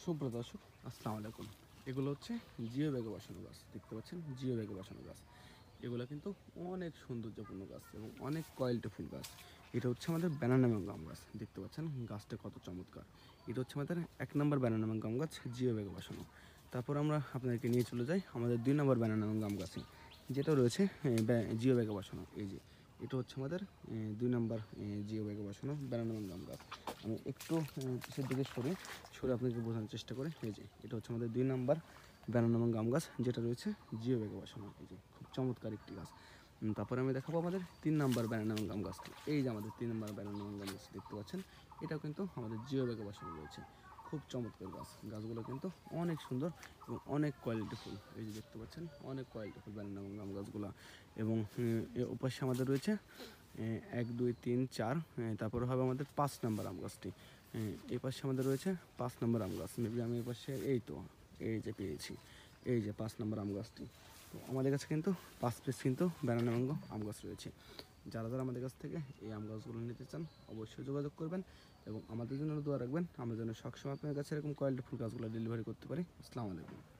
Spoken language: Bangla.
সুপ্রিয় দর্শক, আসসালামু আলাইকুম। এগুলো হচ্ছে জিও ব্যাগে বসানো গাছ, দেখতে পাচ্ছেন জিও ব্যাগে বসানো গাছ। এগুলো কিন্তু অনেক সৌন্দর্যপূর্ণ গাছ এবং অনেক কোয়ালিটিফুল গাছ। এটা হচ্ছে আমাদের ব্যানানা ম্যাঙ্গো আম গাছ, দেখতে পাচ্ছেন গাছটা কত চমৎকার। এটা হচ্ছে আমাদের 1 নম্বর ব্যানানা ম্যাঙ্গো আম গাছ, জিও ব্যাগে বসানো। তারপর আমরা আপনাদেরকে নিয়ে চলে যাই আমাদের 2 নম্বর ব্যানানা ম্যাঙ্গো আম গাছে, যেটা রয়েছে জিও ব্যাগে বসানো। এই যে এটা হচ্ছে আমাদের 2 নম্বর জিও ব্যাগে বসানো ব্যানানা ম্যাঙ্গো আম গাছ। আমি একটু পিছের দিকে সরে আপনাকে বোঝানোর চেষ্টা করি। এই যে এটা হচ্ছে আমাদের 2 নম্বর ব্যানানা ম্যাঙ্গো আম গাছ, যেটা রয়েছে জিও ব্যাগে বসানো। এই যে খুব চমৎকার একটি গাছ। তারপরে আমি দেখাবো আমাদের 3 নম্বর ব্যানানা ম্যাঙ্গো আম গাছটি। এই যে আমাদের 3 নম্বর ব্যানানা ম্যাঙ্গো আম গাছ দেখতে পাচ্ছেন, এটাও কিন্তু আমাদের জিও ব্যাগে বসানো রয়েছে। খুব চমৎকার গাছ, গাছগুলো কিন্তু অনেক সুন্দর এবং অনেক কোয়ালিটিফুল। এই যে দেখতে পাচ্ছেন অনেক কোয়ালিটিফুল ব্যানানা ম্যাঙ্গো আম গাছগুলো। এবং এর ওপাশে আমাদের রয়েছে 1 2 3 4, তারপরে হবে আমাদের 5 নম্বর আম গাছটি। এই পাশে আমাদের রয়েছে 5 নম্বর আম গাছ। মেবি আমি এই পাশে এই যে পেয়েছি, এই যে 5 নম্বর আম গাছটি। তো আমাদের কাছে কিন্তু 5 পিস কিন্তু ব্যানানা ম্যাঙ্গো আম গাছ রয়েছে। যারা আমাদের কাছ থেকে এই আম গাছগুলো নিতে চান অবশ্যই যোগাযোগ করবেন এবং আমাদের জন্য দোয়া রাখবেন। আমরা যেন সবসময় আপনার কাছে এরকম কোয়ালিটিফুল গাছগুলো ডেলিভারি করতে পারি। আসসালামু আলাইকুম।